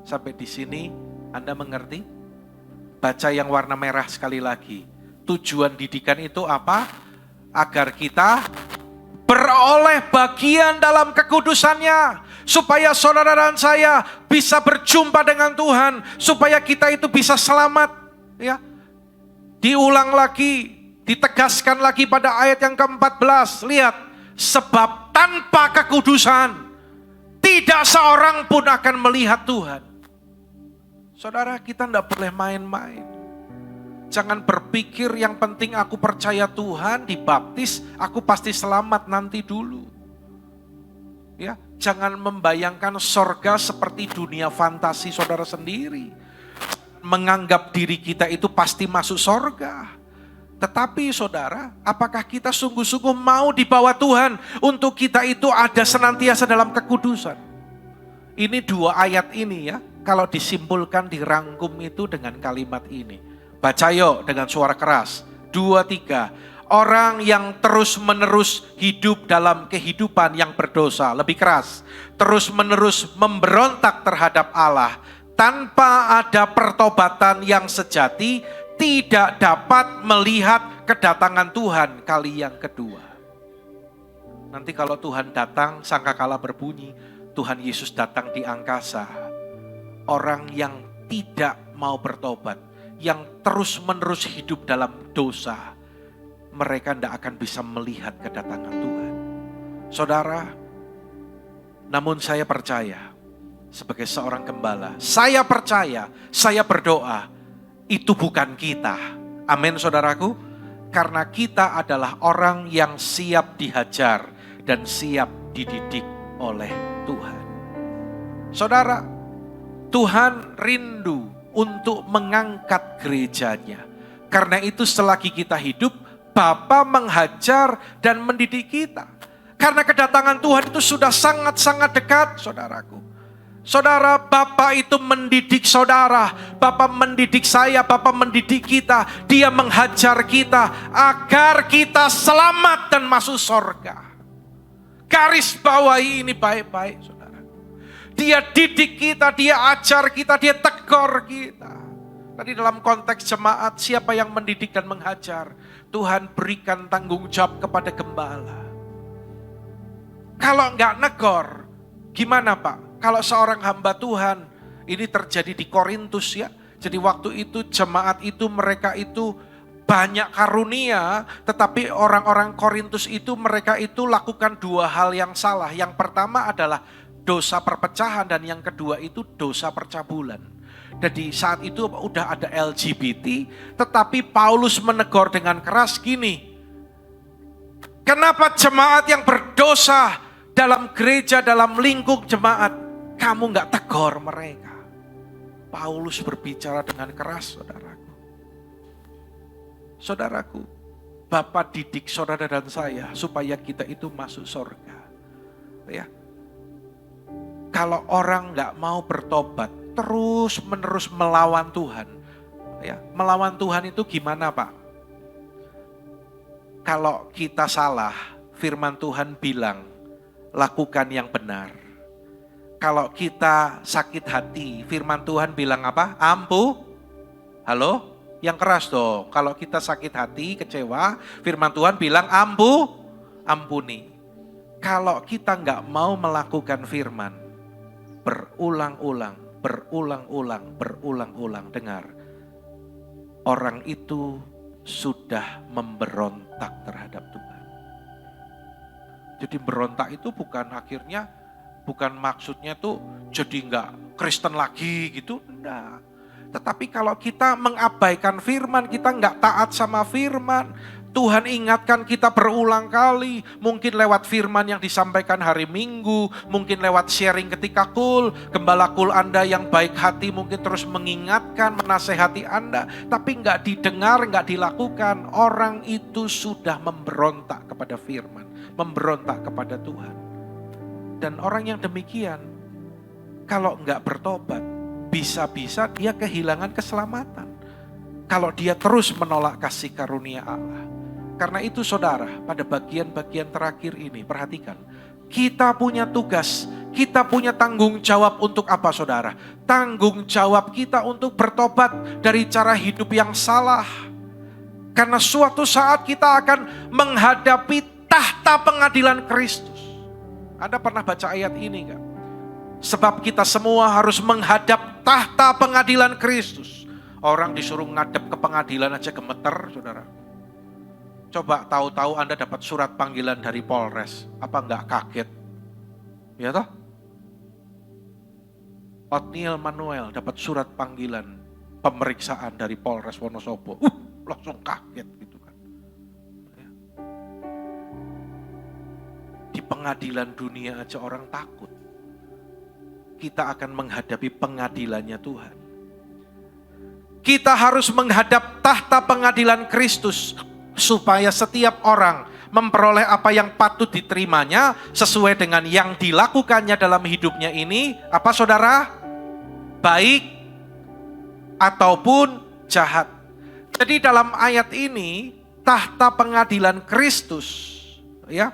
Sampai di sini Anda mengerti? Baca yang warna merah sekali lagi. Tujuan didikan itu apa? Agar kita beroleh bagian dalam kekudusannya. Supaya saudara dan saya bisa berjumpa dengan Tuhan. Supaya kita itu bisa selamat. Ya. Diulang lagi, ditegaskan lagi pada ayat yang ke-14. Lihat, sebab tanpa kekudusan tidak seorang pun akan melihat Tuhan. Saudara, kita tidak boleh main-main. Jangan berpikir yang penting aku percaya Tuhan, dibaptis, aku pasti selamat nanti dulu. Ya, jangan membayangkan sorga seperti dunia fantasi saudara sendiri. Menganggap diri kita itu pasti masuk sorga. Tetapi saudara, apakah kita sungguh-sungguh mau dibawa Tuhan untuk kita itu ada senantiasa dalam kekudusan? Ini dua ayat ini ya. Kalau disimpulkan, dirangkum itu dengan kalimat ini. Baca yuk dengan suara keras. 2, 3. Orang yang terus-menerus hidup dalam kehidupan yang berdosa. Lebih keras. Terus-menerus memberontak terhadap Allah. Tanpa ada pertobatan yang sejati, tidak dapat melihat kedatangan Tuhan kali yang kedua. Nanti kalau Tuhan datang, sangkakala berbunyi, Tuhan Yesus datang di angkasa. Orang yang tidak mau bertobat, yang terus-menerus hidup dalam dosa, mereka tidak akan bisa melihat kedatangan Tuhan. Saudara, namun saya percaya, sebagai seorang gembala, saya percaya, saya berdoa, itu bukan kita. Amin saudaraku. Karena kita adalah orang yang siap dihajar dan siap dididik oleh Tuhan. Saudara, Tuhan rindu untuk mengangkat gerejanya. Karena itu selagi kita hidup, Bapa menghajar dan mendidik kita. Karena kedatangan Tuhan itu sudah sangat-sangat dekat, saudaraku. Saudara, Bapa itu mendidik saudara, Bapa mendidik saya, Bapa mendidik kita. Dia menghajar kita agar kita selamat dan masuk surga. Garis bawahi ini baik-baik, saudara. Dia didik kita, dia ajar kita, dia tegur kita. Tadi dalam konteks jemaat, siapa yang mendidik dan menghajar? Tuhan berikan tanggung jawab kepada gembala. Kalau enggak negor, gimana Pak? Kalau seorang hamba Tuhan, ini terjadi di Korintus ya. Jadi waktu itu jemaat itu mereka itu banyak karunia, tetapi orang-orang Korintus itu mereka itu lakukan dua hal yang salah. Yang pertama adalah dosa perpecahan dan yang kedua itu dosa percabulan. Jadi saat itu udah ada LGBT, tetapi Paulus menegur dengan keras gini. Kenapa jemaat yang berdosa dalam gereja, dalam lingkup jemaat, kamu gak tegur mereka? Paulus berbicara dengan keras, saudaraku. Saudaraku, Bapa didik saudara dan saya supaya kita itu masuk surga. Ya. Kalau orang gak mau bertobat, terus menerus melawan Tuhan. Ya, melawan Tuhan itu gimana Pak? Kalau kita salah, firman Tuhan bilang, lakukan yang benar. Kalau kita sakit hati, firman Tuhan bilang apa? Halo? Yang keras dong. Kalau kita sakit hati, kecewa, firman Tuhan bilang ampuni. Kalau kita nggak mau melakukan firman, berulang-ulang, dengar. Orang itu sudah memberontak terhadap Tuhan. Jadi berontak itu bukan maksudnya tuh jadi nggak Kristen lagi gitu, enggak. Tetapi kalau kita mengabaikan firman, kita nggak taat sama firman, Tuhan ingatkan kita berulang kali, mungkin lewat firman yang disampaikan hari Minggu, mungkin lewat sharing ketika gembala Anda yang baik hati mungkin terus mengingatkan, menasehati Anda, tapi nggak didengar, nggak dilakukan, orang itu sudah memberontak kepada firman, memberontak kepada Tuhan. Dan orang yang demikian, kalau enggak bertobat, bisa-bisa dia kehilangan keselamatan. Kalau dia terus menolak kasih karunia Allah. Karena itu saudara, pada bagian-bagian terakhir ini, perhatikan. Kita punya tugas, kita punya tanggung jawab untuk apa saudara? Tanggung jawab kita untuk bertobat dari cara hidup yang salah. Karena suatu saat kita akan menghadapi tahta pengadilan Kristus. Anda pernah baca ayat ini enggak? Sebab kita semua harus menghadap tahta pengadilan Kristus. Orang disuruh ngadep ke pengadilan aja gemeter, saudara. Coba tahu-tahu Anda dapat surat panggilan dari Polres. Apa enggak kaget? Ya toh? Otniel Manuel dapat surat panggilan pemeriksaan dari Polres Wonosobo. Langsung kaget gitu kan. Di pengadilan dunia aja orang takut. Kita akan menghadapi pengadilannya Tuhan. Kita harus menghadap tahta pengadilan Kristus supaya setiap orang memperoleh apa yang patut diterimanya sesuai dengan yang dilakukannya dalam hidupnya ini, apa saudara? Baik ataupun jahat. Jadi dalam ayat ini tahta pengadilan Kristus, ya.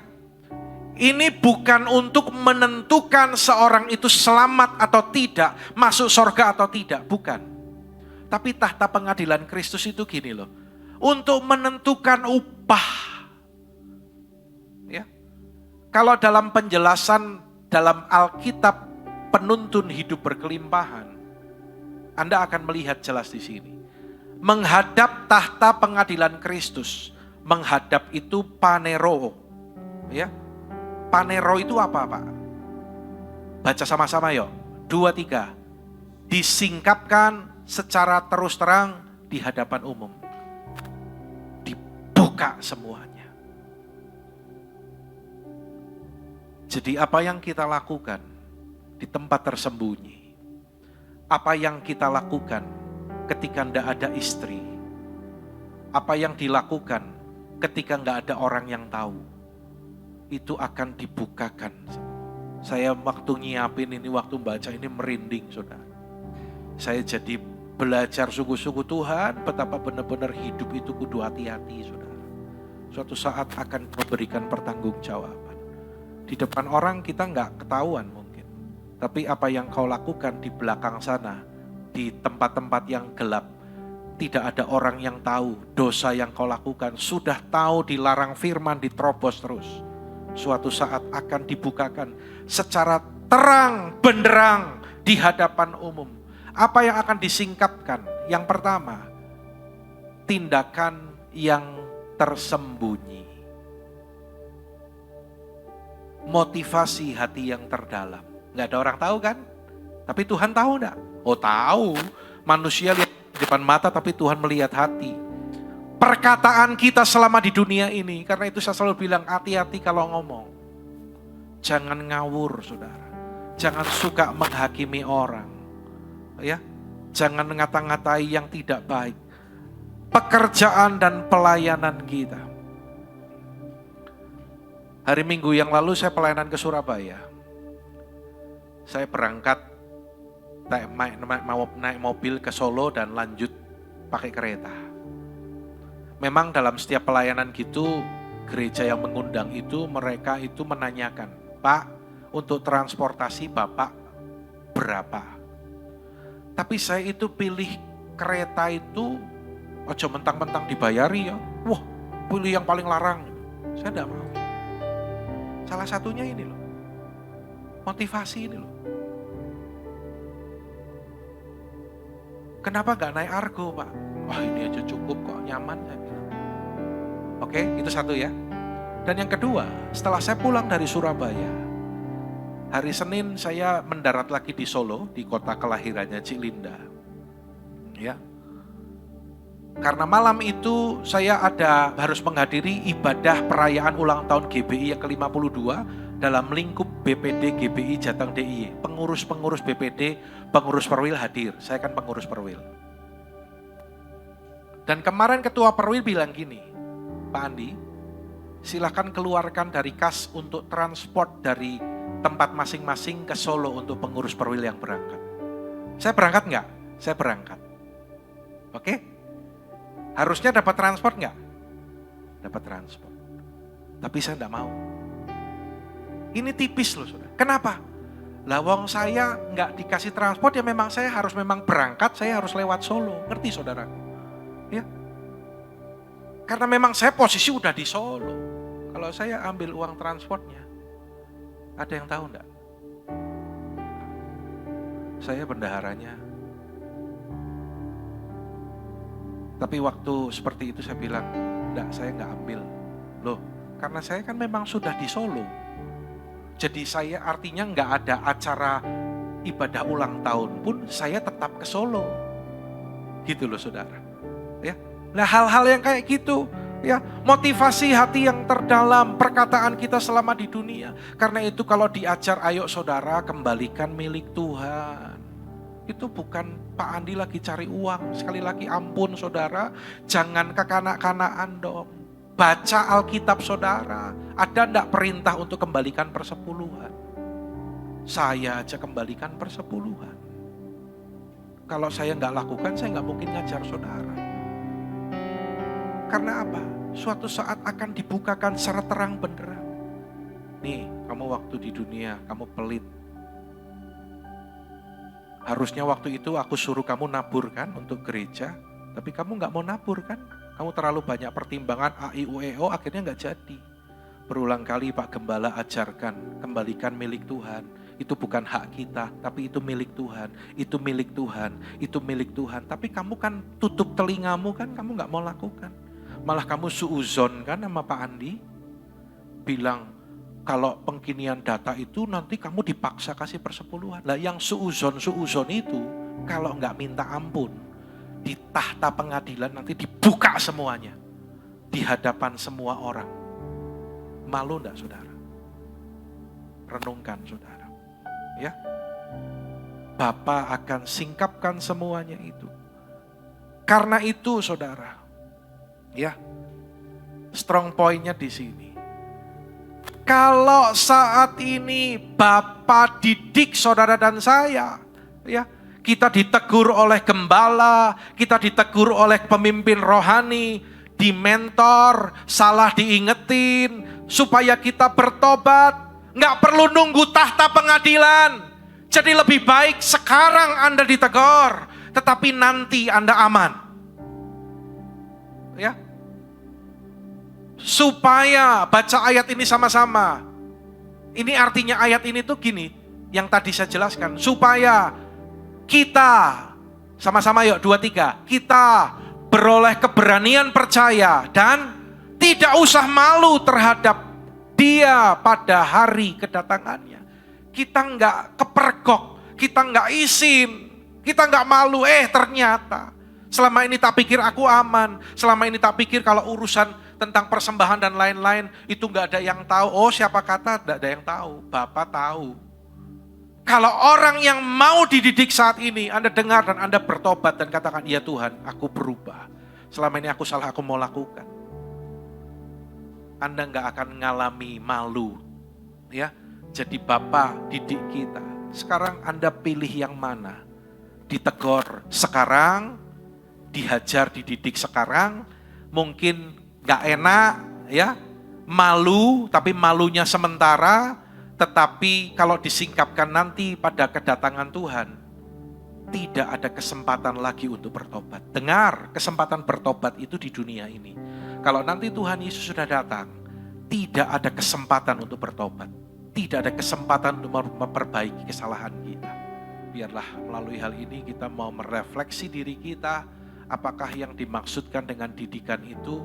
Ini bukan untuk menentukan seorang itu selamat atau tidak, masuk surga atau tidak, bukan. Tapi tahta pengadilan Kristus itu gini loh, untuk menentukan upah. Ya. Kalau dalam penjelasan dalam Alkitab penuntun hidup berkelimpahan, Anda akan melihat jelas di sini. Menghadap tahta pengadilan Kristus. Menghadap itu panero. Ya. Panero itu apa, Pak? Baca sama-sama yuk. 2, 3. Disingkapkan secara terus terang di hadapan umum. Dibuka semuanya. Jadi apa yang kita lakukan di tempat tersembunyi, apa yang kita lakukan ketika tidak ada istri, apa yang dilakukan ketika nggak ada orang yang tahu, itu akan dibukakan. Saya waktu nyiapin ini, waktu baca ini merinding, saudara. Saya jadi belajar sungguh-sungguh Tuhan, betapa benar-benar hidup itu kudu hati-hati, saudara. Suatu saat akan memberikan pertanggungjawaban. Di depan orang kita nggak ketahuan mungkin. Tapi apa yang kau lakukan di belakang sana, di tempat-tempat yang gelap, tidak ada orang yang tahu dosa yang kau lakukan. Sudah tahu dilarang firman, diterobos terus. Suatu saat akan dibukakan secara terang benderang di hadapan umum. Apa yang akan disingkapkan? Yang pertama, tindakan yang tersembunyi. Motivasi hati yang terdalam. Nggak ada orang tahu kan? Tapi Tuhan tahu enggak? Oh tahu. Manusia lihat di depan mata, tapi Tuhan melihat hati. Perkataan kita selama di dunia ini, karena itu saya selalu bilang hati-hati kalau ngomong. Jangan ngawur, saudara. Jangan suka menghakimi orang. Ya, jangan ngata-ngatai yang tidak baik. Pekerjaan dan pelayanan kita. Hari Minggu yang lalu saya pelayanan ke Surabaya. Saya berangkat naik mobil ke Solo dan lanjut pakai kereta. Memang dalam setiap pelayanan gitu, gereja yang mengundang itu, mereka itu menanyakan, Pak, untuk transportasi Bapak berapa? Tapi saya itu pilih kereta itu, ojo mentang-mentang dibayari ya. Wah, pilih yang paling larang. Saya tidak mau. Salah satunya ini loh. Motivasi ini loh. Kenapa gak naik Argo, Pak? Wah, ini aja cukup kok, nyaman saya bilang. Oke, itu satu ya. Dan yang kedua, setelah saya pulang dari Surabaya, hari Senin saya mendarat lagi di Solo, di kota kelahirannya Cik Linda. Ya. Karena malam itu saya harus menghadiri ibadah perayaan ulang tahun GBI yang ke-52 dalam lingkup BPD GBI Jateng DIY. Pengurus-pengurus BPD, pengurus Perwil hadir. Saya kan pengurus Perwil. Dan kemarin ketua Perwil bilang gini, Pak Andi, silakan keluarkan dari kas untuk transport dari tempat masing-masing ke Solo untuk pengurus Perwil yang berangkat. Saya berangkat nggak? Saya berangkat. Oke? Harusnya dapat transport nggak? Dapat transport. Tapi saya nggak mau. Ini tipis loh, saudara. Kenapa? Lawang saya nggak dikasih transport, ya memang saya harus berangkat, saya harus lewat Solo. Ngerti saudara? Ya. Karena memang saya posisi udah di Solo. Kalau saya ambil uang transportnya, ada yang tahu enggak? Saya bendaharanya. Tapi waktu seperti itu saya bilang, enggak, saya enggak ambil. Loh, karena saya kan memang sudah di Solo. Jadi saya artinya enggak ada acara ibadah ulang tahun pun saya tetap ke Solo. Gitu loh saudara. Ya. Nah hal-hal yang kayak gitu, ya, motivasi hati yang terdalam, perkataan kita selama di dunia. Karena itu kalau diajar, ayo saudara kembalikan milik Tuhan. Itu bukan Pak Andi lagi cari uang. Sekali lagi ampun saudara, jangan kekanak-kanaan dong. Baca Alkitab saudara, ada enggak perintah untuk kembalikan persepuluhan? Saya aja kembalikan persepuluhan. Kalau saya enggak lakukan, saya enggak mungkin ngajar saudara. Karena apa? Suatu saat akan dibukakan secara terang benderang. Nih, kamu waktu di dunia, kamu pelit. Harusnya waktu itu aku suruh kamu nabur kan untuk gereja, tapi kamu nggak mau nabur kan? Kamu terlalu banyak pertimbangan A, I, U, E, O, akhirnya nggak jadi. Berulang kali Pak Gembala ajarkan, kembalikan milik Tuhan. Itu bukan hak kita, tapi itu milik Tuhan. Itu milik Tuhan, itu milik Tuhan. Tapi kamu kan tutup telingamu kan, kamu gak mau lakukan. Malah kamu suuzon kan sama Pak Andi. Bilang, kalau pengkinian data itu nanti kamu dipaksa kasih persepuluhan. Lah yang suuzon itu, kalau gak minta ampun, di tahta pengadilan nanti dibuka semuanya. Di hadapan semua orang. Malu enggak saudara? Renungkan saudara. Ya. Bapa akan singkapkan semuanya itu. Karena itu saudara. Ya. Strong point-nya di sini. Kalau saat ini Bapa didik saudara dan saya, ya, kita ditegur oleh gembala, kita ditegur oleh pemimpin rohani, dimentor, salah diingetin, supaya kita bertobat, nggak perlu nunggu tahta pengadilan. Jadi lebih baik sekarang Anda ditegur, tetapi nanti Anda aman. Ya. Supaya baca ayat ini sama-sama. Ini artinya ayat ini tuh gini, yang tadi saya jelaskan, supaya kita sama-sama yuk 2, 3, kita beroleh keberanian percaya dan tidak usah malu terhadap Dia pada hari kedatangannya. Kita enggak kepergok, kita enggak isin, kita enggak malu. Ternyata selama ini tak pikir aku aman, selama ini tak pikir kalau urusan tentang persembahan dan lain-lain itu enggak ada yang tahu. Oh siapa kata enggak ada yang tahu, Bapa tahu. Kalau orang yang mau dididik saat ini, Anda dengar dan Anda bertobat dan katakan, ya Tuhan, aku berubah. Selama ini aku salah, aku mau lakukan. Anda nggak akan ngalami malu, ya. Jadi Bapa didik kita. Sekarang Anda pilih yang mana? Ditegur sekarang, dihajar, dididik sekarang, mungkin nggak enak, ya, malu, tapi malunya sementara. Tetapi kalau disingkapkan nanti pada kedatangan Tuhan, tidak ada kesempatan lagi untuk bertobat. Dengar, kesempatan bertobat itu di dunia ini. Kalau nanti Tuhan Yesus sudah datang, tidak ada kesempatan untuk bertobat. Tidak ada kesempatan untuk memperbaiki kesalahan kita. Biarlah melalui hal ini kita mau merefleksi diri kita, apakah yang dimaksudkan dengan didikan itu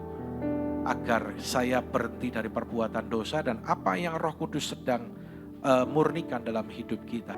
agar saya berhenti dari perbuatan dosa dan apa yang Roh Kudus sedang murnikan dalam hidup kita.